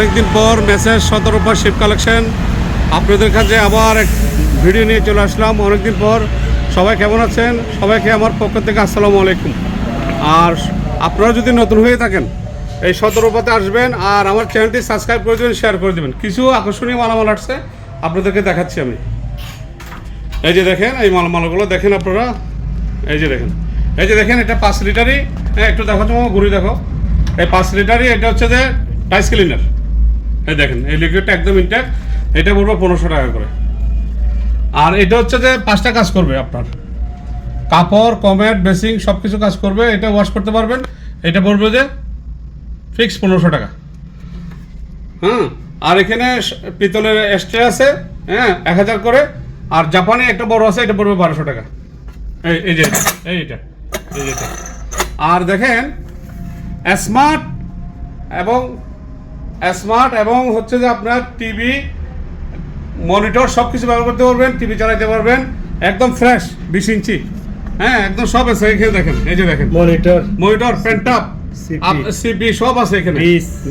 অনেকদিন পর message 17 sheep collection আপনাদের কাছে আবার এক ভিডিও নিয়ে চলে আসলাম। অনেকদিন পর সবাই কেমন আছেন? সবাইকে আমার পক্ষ থেকে আসসালামু আলাইকুম। আর আপনারা যদি নতুন হয়ে থাকেন এই 17 আসবেন আর আমার চ্যানেলটি সাবস্ক্রাইব করে দেবেন, শেয়ার করে দেবেন। কিছু আকর্ষণীয় মালামাল আসছে আপনাদেরকে দেখাচ্ছি আমি। এই যে দেখেন, এই মালামালগুলো দেখেন আপনারা। এই যে দেখেন এটা 5 লিটারই। হ্যাঁ, একটু দেখো তো ঘুরে দেখো। এই 5 লিটারই, এটা হচ্ছে যে টাইস ক্লিনার। এই দেখেন, এই লিকুইডটা একদম ইনট্যাক্ট। এটা পড়বে 1500 টাকা করে। আর এটা হচ্ছে যে 5টা কাজ করবে আপনার, কাপড়, কমেট, বেসিং সব কিছু কাজ করবে। এটা ওয়াশ করতে পারবেন। এটা পড়বে যে ফিক্স 1500 টাকা। হ্যাঁ, আর এখানে পিতলের এক্সট্রা আছে, হ্যাঁ 1000 করে। আর জাপানি একটা বড় আছে, এটা পড়বে 1200 টাকা। এই যে এইটা। আর দেখেন স্মার্ট এবং হচ্ছে যে আপনার টিভি, মনিটর সব কিছু ব্যবহার করতে পারবেন, টিভি চালাতে পারবেন। একদম ফ্রেশ 20 ইঞ্চি। হ্যাঁ, একদম সব আছে এখানে দেখেন। এই যে দেখেন মনিটর পেন্টআপ সিপি সব আছে এখানে।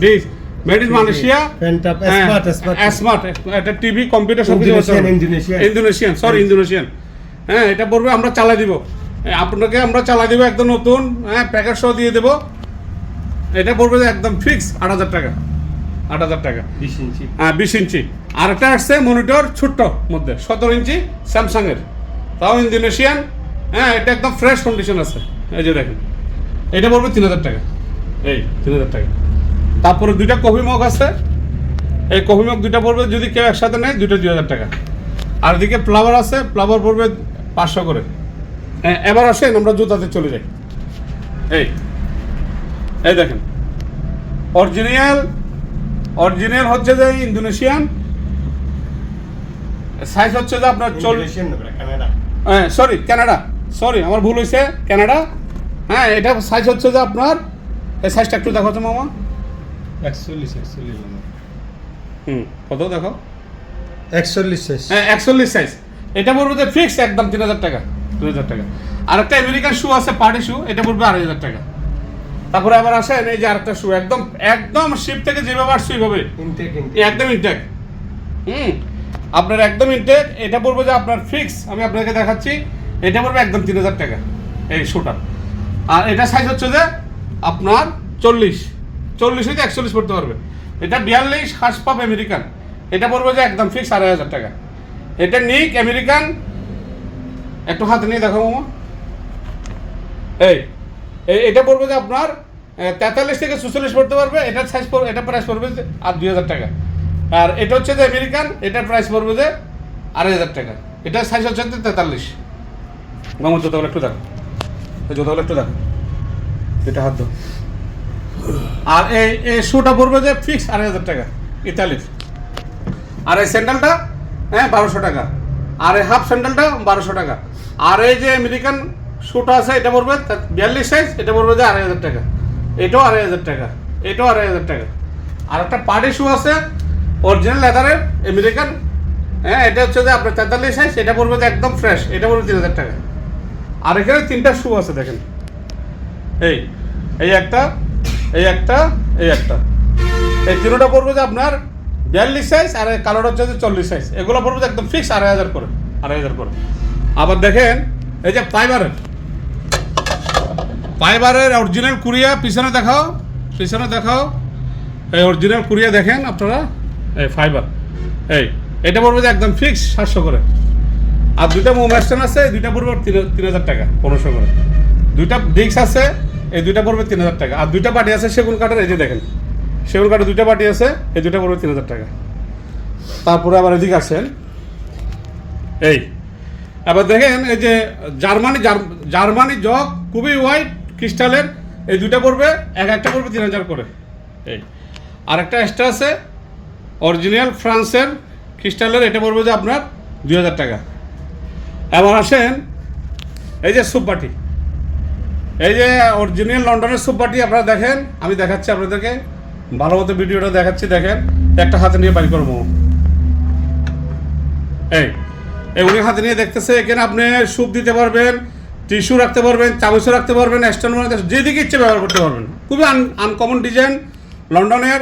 ডিস মেড ইন মালয়েশিয়া, পেন্টআপ স্মার্ট এটা টিভি, কম্পিউটার সব কিছু আছে। ইন্দোনেশিয়ান। হ্যাঁ, এটা পড়বে, আমরা চালাই দিব আপনাকে, আমরা চালাই দিব একদম নতুন। হ্যাঁ, প্যাকেট সহ দিয়ে দেবো। এটা পড়বে একদম ফিক্স 8000 টাকা। 8000 টাকা 20 ইঞ্চি। হ্যাঁ, 20 ইঞ্চি। আর একটা আসছে মনিটর ছোট্ট মধ্যে 17 ইঞ্চি স্যামসাংয়ের, তাও ইন্দোনেশিয়ান। হ্যাঁ, এটা একদম ফ্রেশ কন্ডিশন আছে। এই যে দেখেন, এটা পড়বে 3000 টাকা। এই 3000 টাকা। তারপরে 2টা কফি মগ আছে। এই কফি মগ 2টা পড়বে, যদি কেউ একসাথে নেয় 2টা 2000 টাকা। আর এদিকে ফ্লাওয়ার আছে, ফ্লাওয়ার পড়বে 500 করে। হ্যাঁ, এবার আসেন আমরা জুতাতে চলে যাই। এই দেখেন, অরিজিনাল হচ্ছে যে ইন্দোনেশিয়ান। সাইজ হচ্ছে যে আপনার কানাডা, আমার ভুল হয়েছে, কানাডা। হ্যাঁ, এটা সাইজ হচ্ছে যে আপনার, এই সাইজটা একটু দেখো তো মামা। 41 কত দেখো? 41 সাইজ। হ্যাঁ, 41 সাইজ। এটা পড়বে যে ফিক্স একদম 3000 টাকা। 3000 টাকা। আর একটা আমেরিকান শু আছে, পার্টি শু, এটা পড়বে 2500 টাকা। তারপরে আবার আসেন এই যে আরেকটা শু, একদম শিপ থেকে যেভাবে আসছে ওইভাবে একদম ইনটেক। আপনার একদম ইনটেক। এটা পড়বে যে আপনার ফিক্স, আমি আপনাকে দেখাচ্ছি, এটা পড়বে একদম 3000 টাকা এই শুটা। আর এটা সাইজ হচ্ছে যে আপনার 40 হইতে 41 পড়তে পারবে। এটা 42 হাঁস পাপ আমেরিকান। এটা পড়বে যে একদম ফিক্স 2500 টাকা। এটা নিক আমেরিকান, একটু হাতে নিয়ে দেখো মামা। এটা পড়বে যে আপনার 43 থেকে 44 পড়তে পারবে। এটার সাইজ এটা প্রাইস পড়বে যে আর 2000 টাকা। আর এটা হচ্ছে যে আমেরিকান, এটার প্রাইস পড়বে যে 2500 টাকা। এটার সাইজ হচ্ছে 43। মামা জুতাগুলো একটু দেখো, এটা হাত দাও। আর এই শুটা পড়বে যে ফিক্স 2500 টাকা ইতালির। আর এই স্যান্ডেলটা 1200 টাকা। আর এই হাফ স্যান্ডেলটা 1200 টাকা। আর এই যে আমেরিকান শুটা আছে, এটা পড়বে 42 সাইজ, এটা পড়বে যে 2500 টাকা। এটাও 2500 টাকা। এটাও 2500 টাকা। আর একটা পার্টি শু আছে অরিজিনাল লেদারের আমেরিকান। হ্যাঁ, এটা হচ্ছে যে আপনার 43 সাইজ, এটা পড়বে যে একদম ফ্রেশ, এটা পড়বে 3000 টাকা। আর এখানে 3টা শু আছে দেখেন। এই একটা, এই 3টা পড়বে যে আপনার 42 সাইজ। আর কালারটা হচ্ছে যে 40 সাইজ। এগুলো পড়বে একদম ফিক্স 2500 করে। আবার দেখেন এই যে ফাইবারের অরিজিনাল কুরিয়া, পিছনে দেখাও। এই অরিজিনাল কুরিয়া দেখেন আপনারা। এই ফাইবার, এটা পড়বে যে একদম ফিক্স 700 করে। আর 2টা মোমেস্টান আছে, এই 2টা পড়বে 3000 টাকা 1500 করে। 2টা ডিক্স আছে, এই 2টা পড়বে 3000 টাকা। আর 2টা পার্টি আছে সেগুন কাঠের, এই যে দেখেন সেগুন কাঠের 2টা পার্টি আছে, এই 2টা পড়বে 3000 টাকা। তারপরে আবার এদিকে আসেন। এবার দেখেন এই যে জার্মানি জগ, খুবই হোয়াইট ক্রিস্টালের, এই 2টা পড়বে, একটা পড়বে 3000 করে। আর একটা এক্সট্রা আছে অরিজিনাল ফ্রান্সের ক্রিস্টালের, এটা পড়বে যে আপনার 2000 টাকা। এবার আসেন এই যে সুপবাটি, এই যে অরিজিনাল লন্ডনের সুপবাটি আপনারা দেখেন। আমি দেখাচ্ছি আপনাদেরকে, ভালো মতো ভিডিওটা দেখাচ্ছি। দেখেন, একটা হাতে নিয়ে বাড়ি করবো। উনি হাতে নিয়ে দেখতেছে। এখানে আপনি স্যুপ দিতে পারবেন, টিস্যু রাখতে পারবেন, চামচও রাখতে পারবেন, স্ট্যান্ড যেদিকে ইচ্ছে ব্যবহার করতে পারবেন। খুবই আনকমন ডিজাইন লন্ডনের।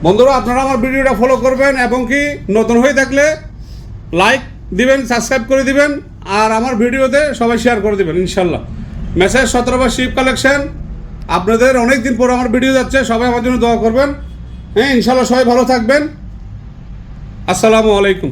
বন্ধুরা আপনারা আমার ভিডিওটা ফলো করবেন এবং কি নতুন হয়ে থাকলে লাইক দিবেন, সাবস্ক্রাইব করে দিবেন, আর আমার ভিডিওতে সবাই শেয়ার করে দিবেন ইনশাল্লাহ। মেসেজ 17 বা শিপ কালেকশন, আপনাদের অনেক দিন পর আমার ভিডিও যাচ্ছে, সবাই আমার জন্য দোয়া করবেন। হ্যাঁ ইনশাল্লাহ সবাই ভালো থাকবেন। আসসালামু আলাইকুম।